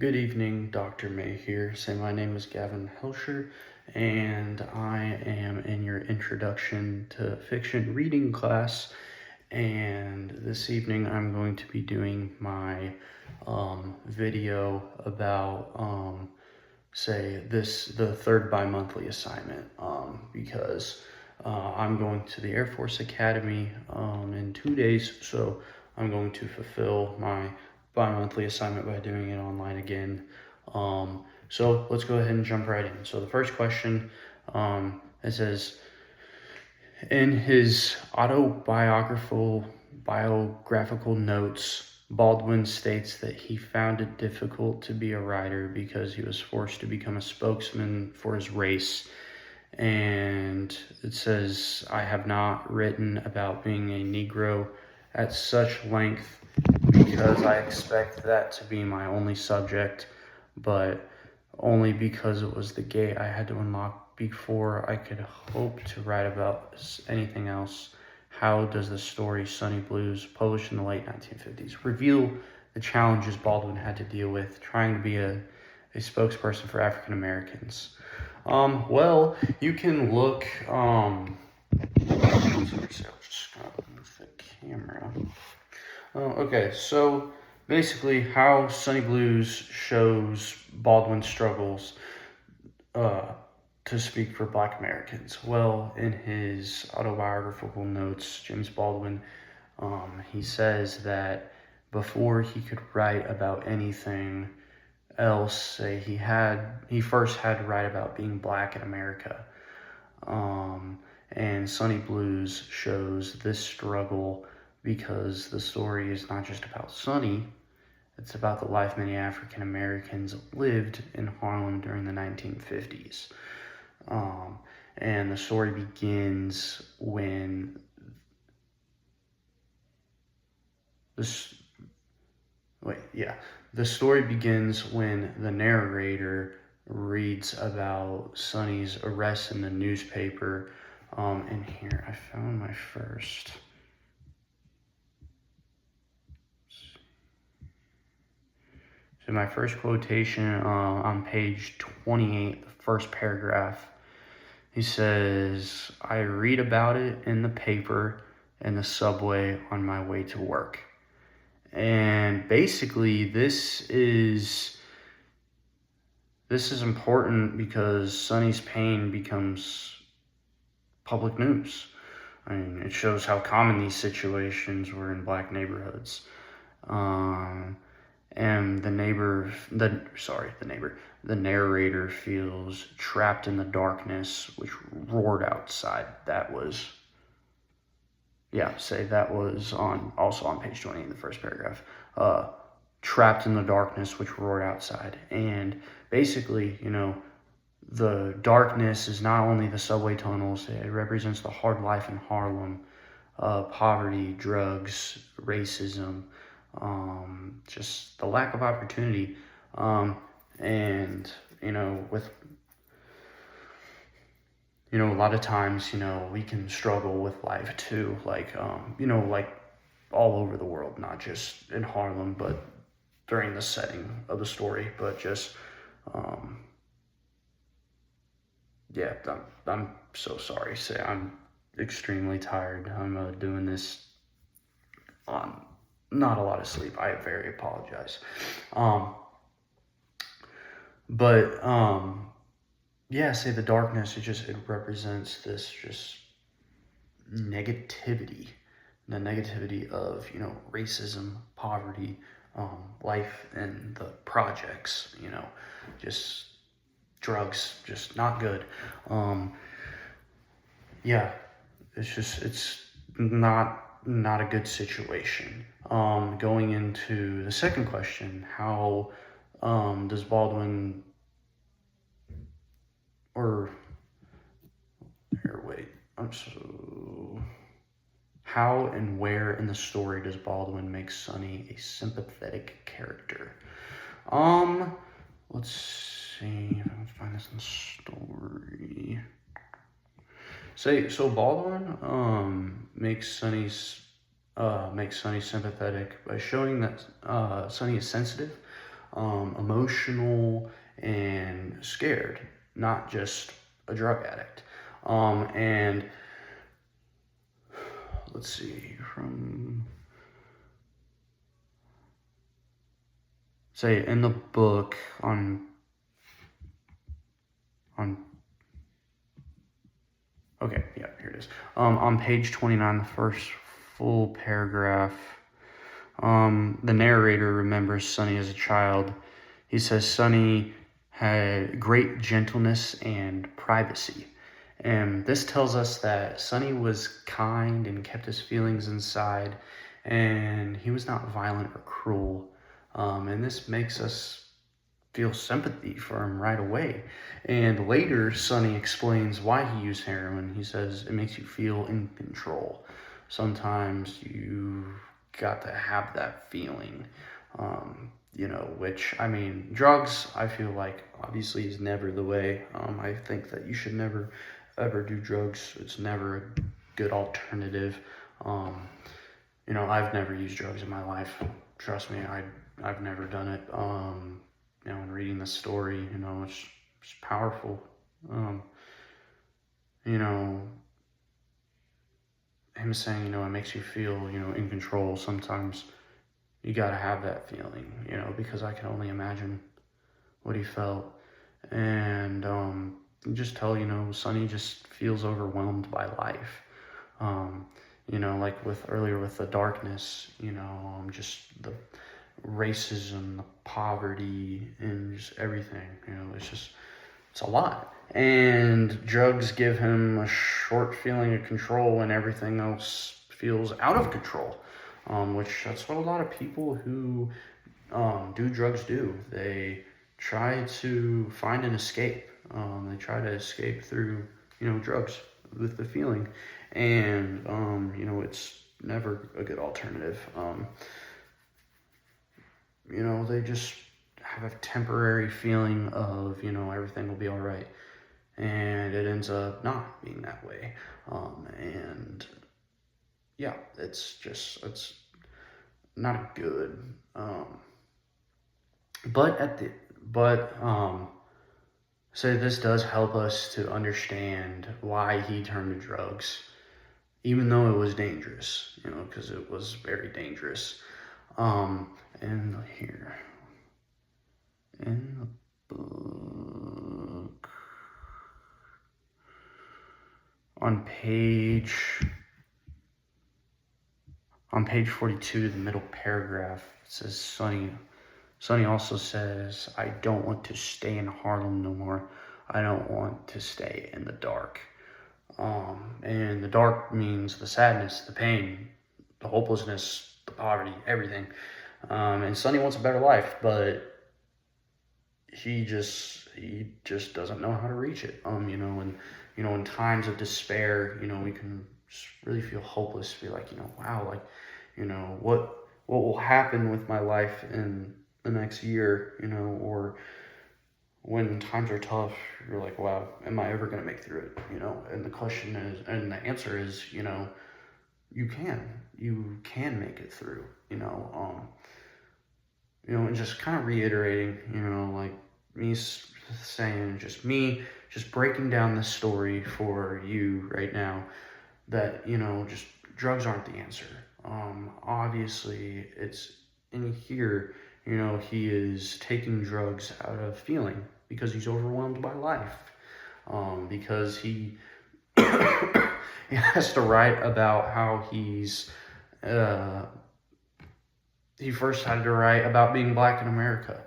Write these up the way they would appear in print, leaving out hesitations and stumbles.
Good evening, Dr. May here. My name is Gavin Helsher, and I am in your Introduction to Fiction reading class. And this evening, I'm going to be doing my video about, the third bi-monthly assignment, because I'm going to the Air Force Academy in 2 days, so I'm going to fulfill my bi-monthly assignment by doing it online again. So let's go ahead and jump right in. So the first question, it says, in his autobiographical notes, Baldwin states that he found it difficult to be a writer because he was forced to become a spokesman for his race. And it says, I have not written about being a Negro at such length because I expect that to be my only subject, but only because it was the gate I had to unlock before I could hope to write about anything else. How does the story Sunny Blues, published in the late 1950s, reveal the challenges Baldwin had to deal with trying to be a spokesperson for African Americans? Well, you can look, sorry, I'll just move the camera. Okay, so basically how Sunny Blues shows Baldwin's struggles to speak for Black Americans. Well, in his autobiographical notes, James Baldwin, he says that before he could write about anything else, he first had to write about being Black in America. And Sunny Blues shows this struggle because the story is not just about Sunny, it's about the life many African Americans lived in Harlem during the 1950s. And the story begins when the story begins when the narrator reads about Sunny's arrest in the newspaper. And here I found my first. So my first quotation on page 28, the first paragraph, he says, I read about it in the paper in the subway on my way to work. And basically this is important because Sunny's pain becomes public news. I mean, it shows how common these situations were in Black neighborhoods. And the narrator feels trapped in the darkness which roared outside. That was also on page 20 in the first paragraph. Trapped in the darkness which roared outside. And basically, the darkness is not only the subway tunnels, it represents the hard life in Harlem, poverty, drugs, racism, just the lack of opportunity, and with a lot of times we can struggle with life too, like all over the world, not just in Harlem, but during the setting of the story, but just I'm so sorry. I'm extremely tired. I'm doing this on not a lot of sleep. I very apologize. The darkness, it represents this just negativity, the negativity of, racism, poverty, life in the projects, just drugs, just not good. It's not a good situation. Going into the second question, how does Baldwin, how and where in the story does Baldwin make Sunny a sympathetic character? Let's see if I can find this in the story. So Baldwin makes Sunny sympathetic by showing that Sunny is sensitive, emotional and scared, not just a drug addict. And let's see, say in the book on okay, yeah, here it is. On page 29, the first full paragraph, the narrator remembers Sonny as a child. He says Sonny had great gentleness and privacy. And this tells us that Sonny was kind and kept his feelings inside, and he was not violent or cruel. And this makes us feel sympathy for him right away. And later, Sonny explains why he used heroin. He says it makes you feel in control. Sometimes you got to have that feeling, which, I mean, drugs, I feel like, obviously is never the way. I think that you should never, ever do drugs. It's never a good alternative. I've never used drugs in my life. Trust me, I've never done it. And reading the story, it's powerful. Him saying, it makes you feel, in control. Sometimes you gotta have that feeling, because I can only imagine what he felt. And you just tell, Sonny just feels overwhelmed by life. Like with the darkness, just the racism, the poverty, and just everything. It's a lot. And drugs give him a short feeling of control when everything else feels out of control. Which that's what a lot of people who do drugs do. They try to find an escape. They try to escape through, drugs with the feeling. And, it's never a good alternative. They just have a temporary feeling of, everything will be all right. And it ends up not being that way. And yeah, it's not good. So this does help us to understand why he turned to drugs, even though it was dangerous, because it was very dangerous. And here, in the book, on page 42, the middle paragraph, it says Sonny also says, I don't want to stay in Harlem no more. I don't want to stay in the dark. And the dark means the sadness, the pain, the hopelessness, the poverty, everything. And Sonny wants a better life, but he just doesn't know how to reach it. In times of despair, we can just really feel hopeless, be like, wow, like, what will happen with my life in the next year, or when times are tough, you're like, wow, am I ever going to make through it? And the question is, and the answer is, you can make it through, and just kind of reiterating, like me saying, just breaking down this story for you right now, that, just drugs aren't the answer. Obviously it's in here, he is taking drugs out of feeling because he's overwhelmed by life. Because he has to write about how he first had to write about being black in America.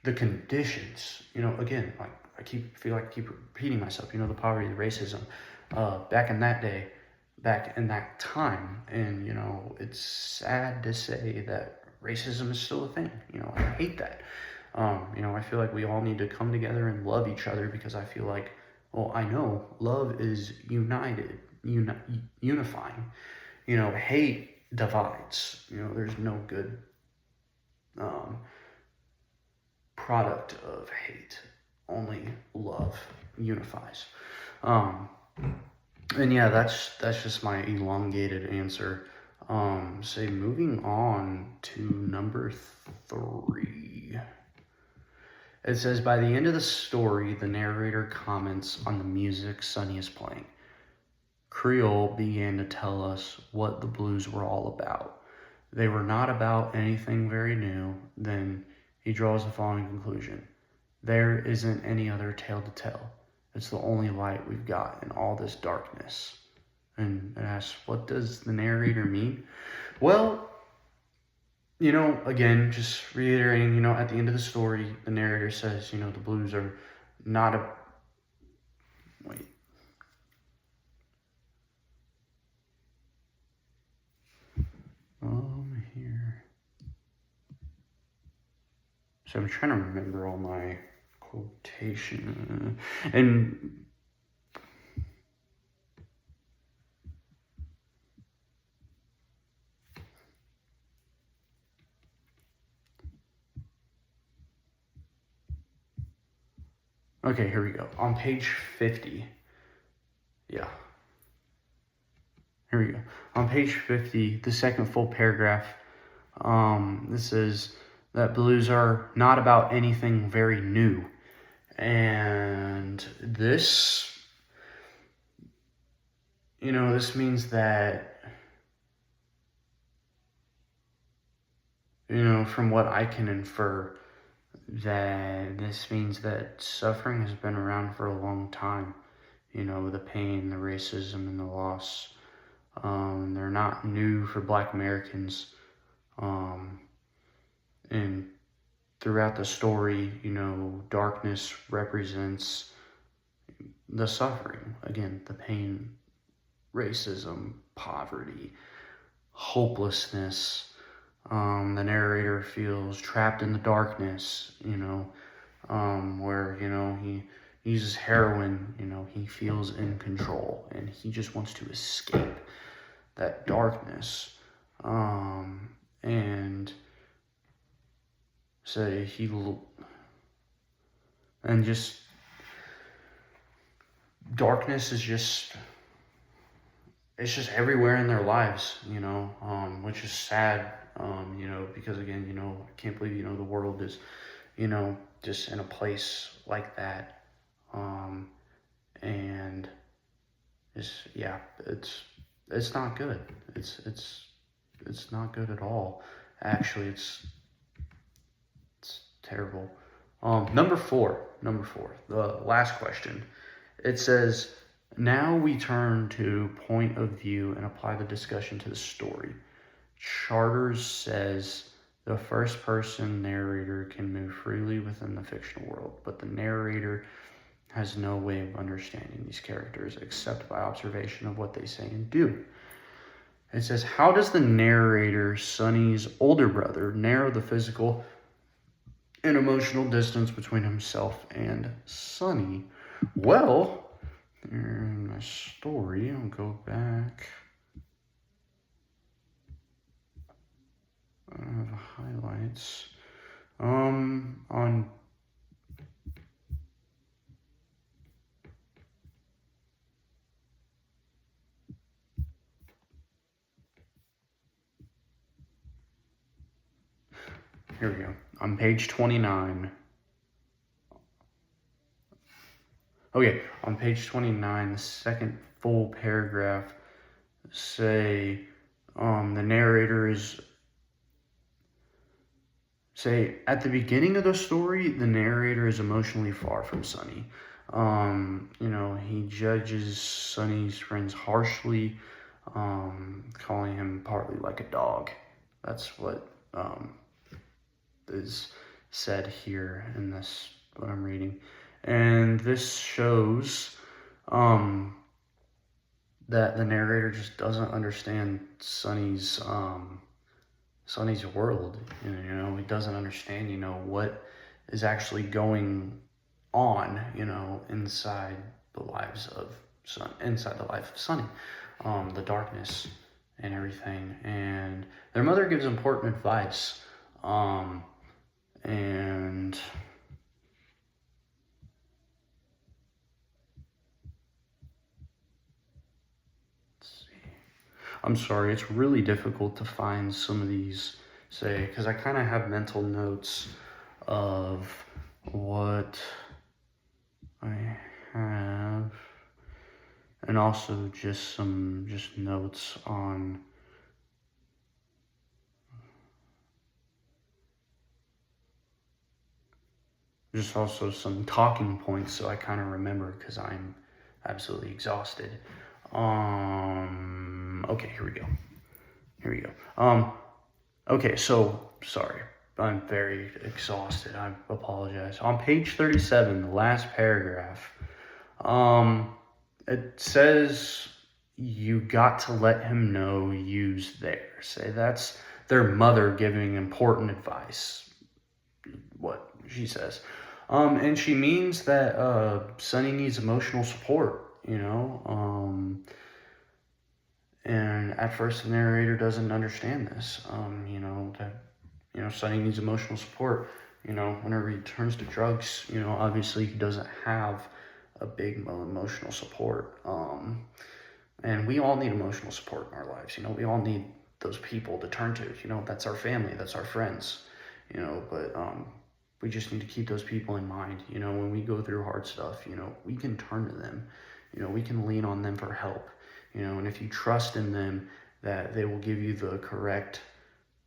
The conditions, again, like I feel like I keep repeating myself, the poverty, the racism, back in that day, back in that time. And, it's sad to say that racism is still a thing. I hate that. I feel like we all need to come together and love each other, because I feel like, well, I know love is unifying. Hate divides. There's no good product of hate. Only love unifies. And yeah, that's just my elongated answer. Say moving on to number 3. It says by the end of the story, the narrator comments on the music Sonny is playing. Creole began to tell us what the blues were all about. They were not about anything very new. Then he draws the following conclusion: there isn't any other tale to tell. It's the only light we've got in all this darkness. And it asks, what does the narrator mean? Well, again, just reiterating, at the end of the story, the narrator says, the blues are not a. Wait. Here. So I'm trying to remember all my quotation. And. Okay, here we go. On page 50. Yeah. Here we go. On page 50, the second full paragraph, this says that blues are not about anything very new. And this, this means that, from what I can infer, that this means that suffering has been around for a long time. The pain, the racism, and the loss. They're not new for Black Americans. And throughout the story, darkness represents the suffering. Again, the pain, racism, poverty, hopelessness. The narrator feels trapped in the darkness, where, he uses heroin, he feels in control and he just wants to escape that darkness. And so darkness is it's just everywhere in their lives, which is sad, because again, I can't believe, the world is, just in a place like that. And it's not good. It's not good at all. Actually, it's terrible. Number four, the last question. It says, now we turn to point of view and apply the discussion to the story. Charters says the first person narrator can move freely within the fictional world, but the narrator has no way of understanding these characters except by observation of what they say and do. It says, how does the narrator, Sonny's older brother, narrow the physical and emotional distance between himself and Sonny? Well, in my story, I'll go back. I have highlights. Here we go. On page 29. Okay, on page 29, the second full paragraph, the narrator is, at the beginning of the story, the narrator is emotionally far from Sonny. He judges Sonny's friends harshly, calling him partly like a dog. That's what is said here in this, what I'm reading. And this shows that the narrator just doesn't understand Sonny's world. He doesn't understand, what is actually going on, inside the life of Sonny, the darkness and everything. And their mother gives important advice, and I'm sorry, it's really difficult to find some of these, say, because I kind of have mental notes of what I have, and also just some notes on just also some talking points so I kind of remember because I'm absolutely exhausted. Okay, here we go. Okay, so sorry. I'm very exhausted. I apologize. On page 37, the last paragraph, it says you got to let him know you's there. Say that's their mother giving important advice. What she says. And she means that Sonny needs emotional support, and at first the narrator doesn't understand this, that Sonny needs emotional support. Whenever he turns to drugs, obviously he doesn't have a big emotional support. And we all need emotional support in our lives. We all need those people to turn to. That's our family, that's our friends. But we just need to keep those people in mind. When we go through hard stuff, we can turn to them. We can lean on them for help. And if you trust in them that they will give you the correct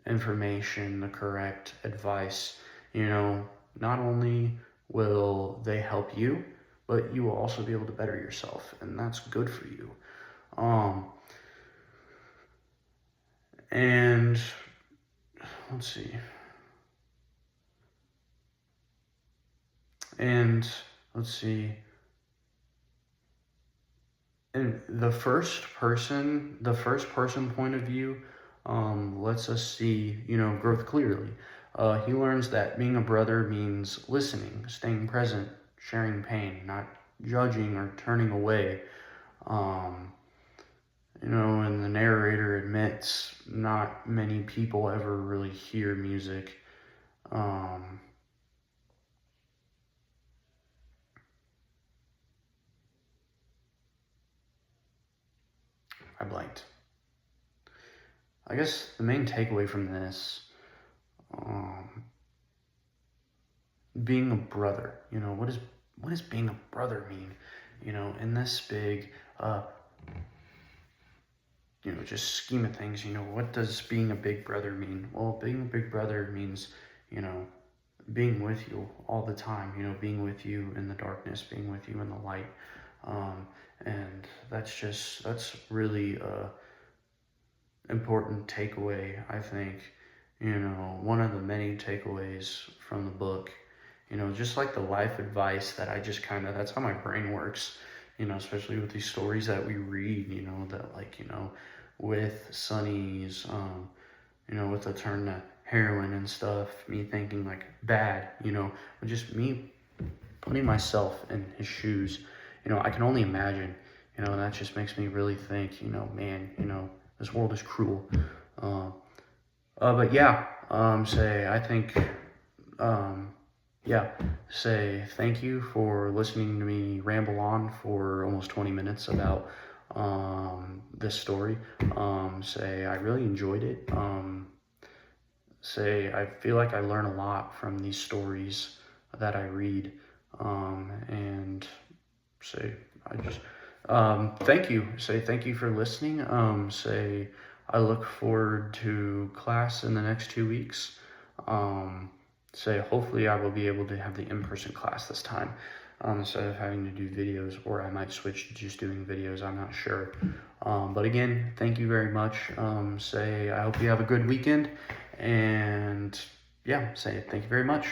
information, the correct advice, not only will they help you, but you will also be able to better yourself, and that's good for you. And let's see. And the first person point of view lets us see, growth clearly. He learns that being a brother means listening, staying present, sharing pain, not judging or turning away. And the narrator admits not many people ever really hear music. I blanked. I guess the main takeaway from this, being a brother, what does being a brother mean? In this big, just scheme of things, what does being a big brother mean? Well, being a big brother means, being with you all the time, being with you in the darkness, being with you in the light. And that's really important takeaway, I think. One of the many takeaways from the book, just like the life advice that I just that's how my brain works, especially with these stories that we read, that with Sonny's, with the turn to heroin and stuff, me thinking bad, but just me putting myself in his shoes, I can only imagine, that just makes me really think, man, this world is cruel. But yeah, say thank you for listening to me ramble on for almost 20 minutes about this story. I really enjoyed it. I feel like I learn a lot from these stories that I read. And thank you. Thank you for listening. I look forward to class in the next 2 weeks. Hopefully I will be able to have the in-person class this time, instead of having to do videos, or I might switch to just doing videos. I'm not sure. But again, thank you very much. I hope you have a good weekend, and thank you very much.